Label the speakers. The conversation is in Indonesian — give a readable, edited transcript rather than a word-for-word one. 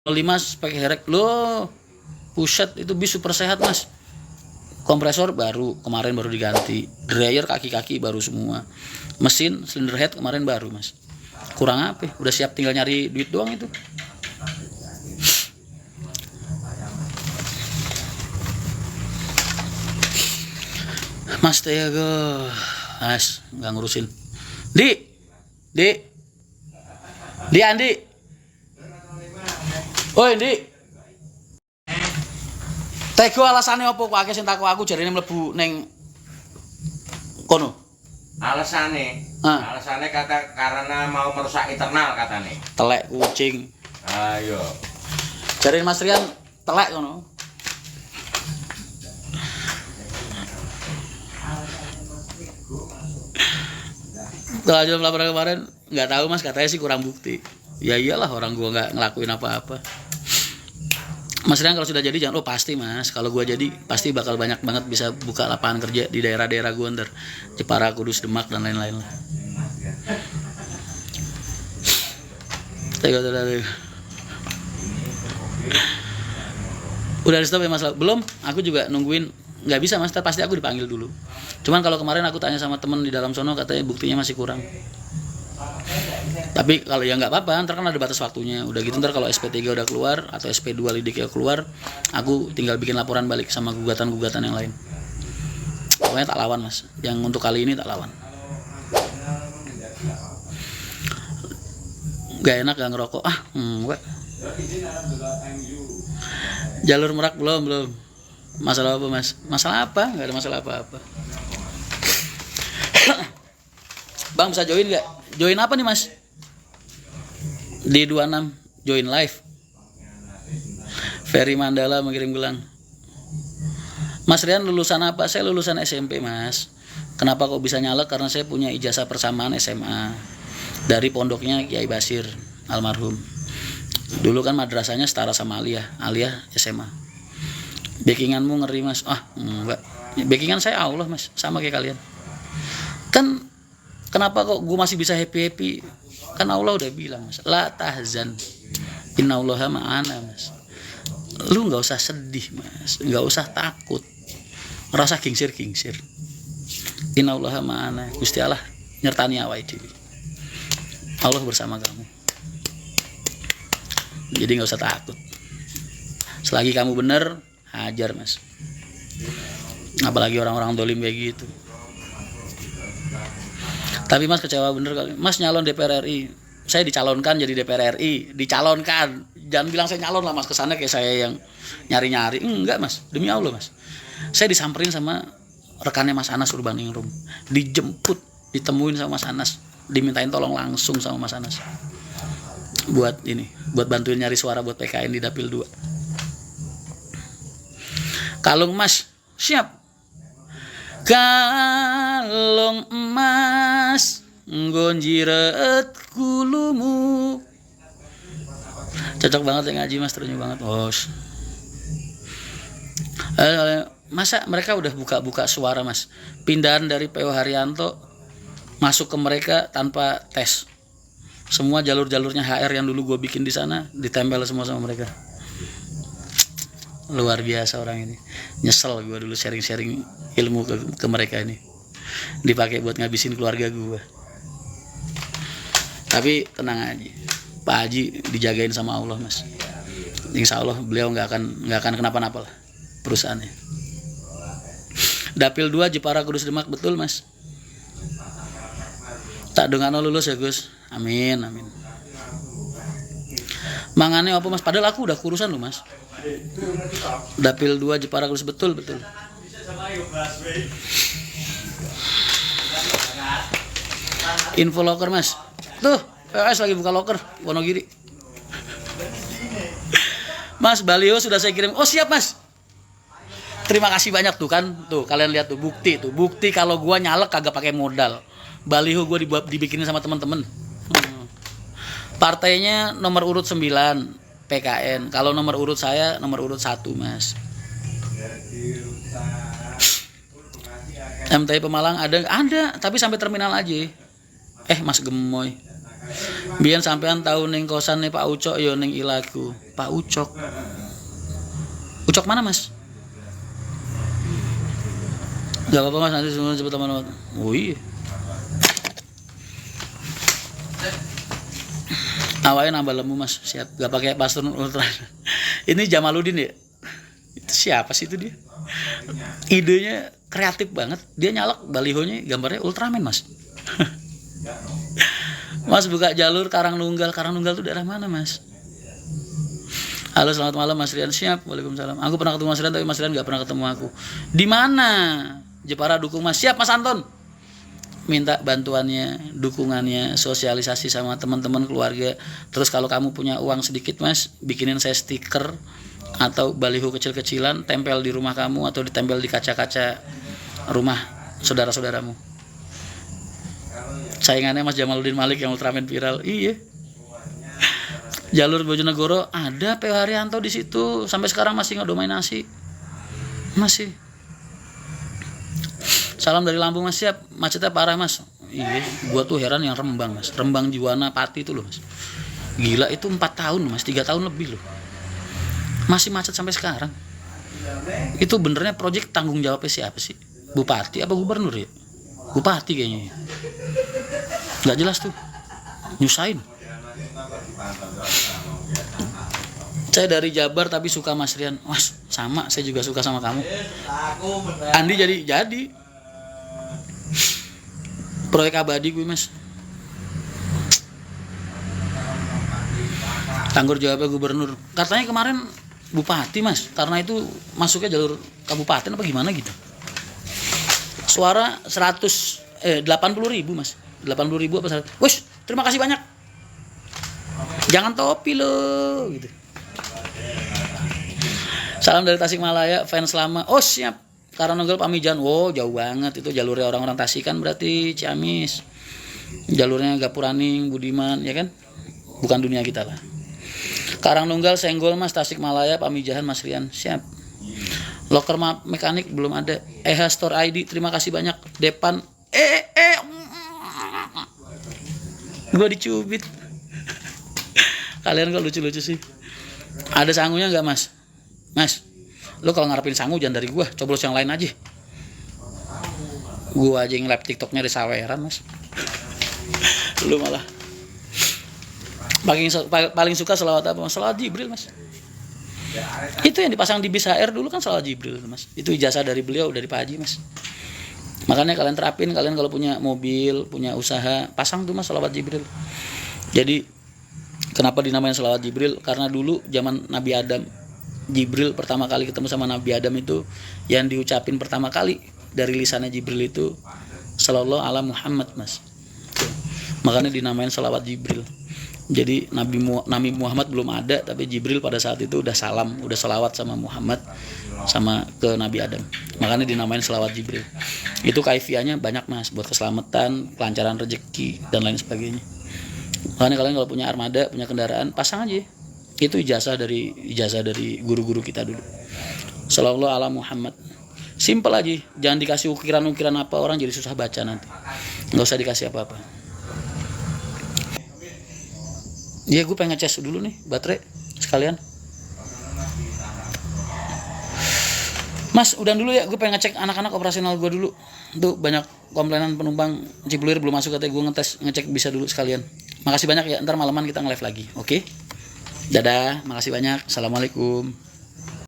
Speaker 1: Mas pakai herek loh. Pusat itu bis super sehat mas. Kompresor baru kemarin baru diganti, dryer kaki-kaki baru semua, mesin cylinder head kemarin baru mas. Kurang apa? Udah siap tinggal nyari duit doang itu. Mas Tiago, mas nggak ngurusin. Di Andi. Oi Di. Tego alasannya apa kok akeh sing takok aku jarine mlebu ning kono.
Speaker 2: Alasannya kata karena mau merusak internal katanya.
Speaker 1: Telek kucing.
Speaker 2: Ayo.
Speaker 1: Jarine Mas Rian telek kono. Setelah jam laporan kemarin nggak tahu mas, katanya sih kurang bukti. Ya iyalah orang gua nggak ngelakuin apa-apa. Mas Rian kalau sudah jadi jangan, pasti mas, kalau gua jadi pasti bakal banyak banget bisa buka lapangan kerja di daerah-daerah gua ntar, Jepara, Kudus, Demak dan lain-lain lah. Udah di stop ya mas? Belum, aku juga nungguin. Nggak bisa mas, pasti aku dipanggil dulu. Cuman kalau kemarin aku tanya sama temen di dalam sono, katanya buktinya masih kurang. Tapi kalau ya nggak apa-apa, ntar kan ada batas waktunya. Udah gitu ntar kalau SP3 udah keluar atau SP2 lidiknya keluar, aku tinggal bikin laporan balik sama gugatan-gugatan yang lain. Pokoknya tak lawan mas, yang untuk kali ini tak lawan. Gak enak gak ngerokok, enggak. Jalur Merak belum. Masalah apa mas? Masalah apa? Gak ada masalah apa-apa. Bang bisa join gak? Join apa nih mas? Di 26 join live. Ferry Mandala mengirim gelang. Mas Rian lulusan apa? Saya lulusan SMP mas. Kenapa kok bisa nyalek? Karena saya punya ijazah persamaan SMA dari pondoknya Kiai Basir almarhum. Dulu kan madrasahnya setara sama Aliyah SMA. Backinganmu ngeri mas. Enggak. Backingan saya Allah mas, sama kayak kalian. Kan kenapa kok gue masih bisa happy? Kan Allah udah bilang mas, la tahzan, innallaha ma'ana mas. Lu nggak usah sedih mas, nggak usah takut, ngerasa kingsir. Innallaha ma'ana, Gusti Allah nyertani awake dhewe. Allah bersama kamu. Jadi nggak usah takut. Selagi kamu bener, hajar mas. Apalagi orang-orang dolim kayak gitu. Tapi mas kecewa bener kali. Mas nyalon DPR RI. Saya dicalonkan jadi DPR RI. Dicalonkan. Jangan bilang saya nyalon lah mas. Kesannya kayak saya yang nyari-nyari. Enggak mas. Demi Allah mas. Saya disamperin sama rekannya Mas Anas Urbaningrum. Dijemput. Ditemuin sama Mas Anas. Dimintain tolong langsung sama Mas Anas. Buat ini. Buat bantuin nyari suara buat PKN di Dapil 2. Kalung mas. Siap. Kalung emas gonjiret kulumu. Cocok banget ya ngaji mas, terunya banget bos. Masa mereka udah buka suara mas, pindahan dari PO Haryanto masuk ke mereka tanpa tes. Semua jalur-jalurnya HR yang dulu gue bikin di sana ditempel semua sama mereka. Luar biasa orang ini. Nyesel gue dulu sharing-sharing ilmu ke mereka ini. Dipakai buat ngabisin keluarga gue. Tapi tenang aja, Pak Haji dijagain sama Allah mas. Insya Allah beliau nggak akan kenapa-napa lah perusahaannya. Dapil 2 Jepara Kudus Demak, betul mas. Tak dongano lulus ya Gus. Amin. Mangane apa mas? Padahal aku udah kurusan loh mas. Dapil 2 Jepara Kudus, betul. Info loker mas. Tuh, POS lagi buka loker Wonogiri. Mas, baliho sudah saya kirim. Oh siap mas. Terima kasih banyak tuh kan. Tuh kalian lihat tuh bukti kalau gua nyalek kagak pakai modal. Baliho gua dibikinin sama teman-teman. Partainya nomor urut 9 PKN. Kalau nomor urut saya nomor urut 1 mas. MTI Pemalang ada, tapi sampai terminal aja. Mas Gemoy. Biyen sampean tau ning kosan Pak Ucok ya ning Ilagu. Pak Ucok. Ucok mana, Mas? Gak apa-apa Mas, nanti semua cepet teman-teman. Oh iya. Awalnya nambah lembu Mas, siap. Gak pakai pastur ultra. Ini Jamaludin ya? Itu siapa sih itu dia? Idenya kreatif banget. Dia nyalak balihonya gambarnya Ultraman Mas. Mas buka jalur Karangnunggal. Karangnunggal itu daerah mana Mas? Halo selamat malam Mas Rian. Siap. Waalaikumsalam. Aku pernah ketemu Mas Rian tapi Mas Rian gak pernah ketemu aku. Di mana? Jepara dukung Mas. Siap Mas Anton. Minta bantuannya, dukungannya, sosialisasi sama teman-teman keluarga. Terus kalau kamu punya uang sedikit Mas, bikinin saya stiker atau baliho kecil-kecilan, tempel di rumah kamu atau ditempel di kaca-kaca rumah saudara-saudaramu. Saingannya Mas Jamaludin Malik yang Ultraman viral. Iya. Jalur Bojonegoro ada PO Haryanto di situ, sampai sekarang masih ngedominasi. Masih. Salam dari Lampung Mas, siap. Macetnya parah Mas. Iya, gua tuh heran yang Rembang Mas. Rembang Juwana Pati itu loh Mas. Gila itu 4 tahun Mas, 3 tahun lebih loh. Masih macet sampai sekarang. Itu benernya proyek tanggung jawabnya siapa sih? Bupati apa gubernur ya? Bupati kayaknya. Gak jelas tuh. Nyusahin. Saya dari Jabar tapi suka Mas Rian. Mas, sama, saya juga suka sama kamu. Andi jadi. Proyek abadi gue Mas. Tanggung jawabnya gubernur. Katanya kemarin bupati Mas, karena itu masuknya jalur kabupaten apa gimana gitu. Suara 80.000 Mas. 80.000 apa 100. Wes, terima kasih banyak. Jangan topi lo gitu. Salam dari Tasikmalaya, fans lama. Oh siap. Karangnunggal Pamijan. Wow, jauh banget itu jalurnya orang-orang Tasikan berarti Ciamis. Jalurnya Gapuraning, Budiman, ya kan? Bukan dunia kita lah. Karangnunggal Senggol Mas, Tasikmalaya, Pamijahan Mas Rian. Siap. Loker mekanik belum ada. EH Store ID, terima kasih banyak. Depan gua dicubit. Kalian kok lucu-lucu sih. Ada sangunya enggak Mas? Mas, lu kalau ngarepin sangu jangan dari gua, coblos yang lain aja. Gua aja yang live TikToknya di saweran Mas. Lu malah paling suka selawat apa Mas? Selawat Jibril Mas. Itu yang dipasang di bis HR dulu kan selawat Jibril Mas. Itu ijazah dari beliau, dari Pak Haji Mas. Makanya kalian terapin, kalian kalau punya mobil, punya usaha, pasang tuh Mas selawat Jibril. Jadi kenapa dinamain selawat Jibril? Karena dulu zaman Nabi Adam, Jibril pertama kali ketemu sama Nabi Adam itu yang diucapin pertama kali dari lisannya Jibril itu sallallahu ala Muhammad Mas. Makanya dinamain selawat Jibril. Jadi Nabi Muhammad belum ada, tapi Jibril pada saat itu udah salam, udah selawat sama Muhammad, sama ke Nabi Adam. Makanya dinamain selawat Jibril. Itu kaifiahnya banyak Mas, buat keselamatan, kelancaran rezeki dan lain sebagainya. Makanya kalian kalau punya armada, punya kendaraan, pasang aja. Itu ijazah dari guru-guru kita dulu. Sallallahu ala Muhammad. Simpel aja, jangan dikasih ukiran-ukiran apa, orang jadi susah baca nanti. Nggak usah dikasih apa-apa. Iya, gue pengen ngecas dulu nih baterai sekalian. Mas, udah dulu ya, gue pengen ngecek anak-anak operasional gue dulu. Tuh banyak komplainan penumpang Cipulir belum masuk, katanya gue ngecek bisa dulu sekalian. Makasih banyak ya, ntar malaman kita nge-live lagi. Oke? Dadah, makasih banyak. Assalamualaikum.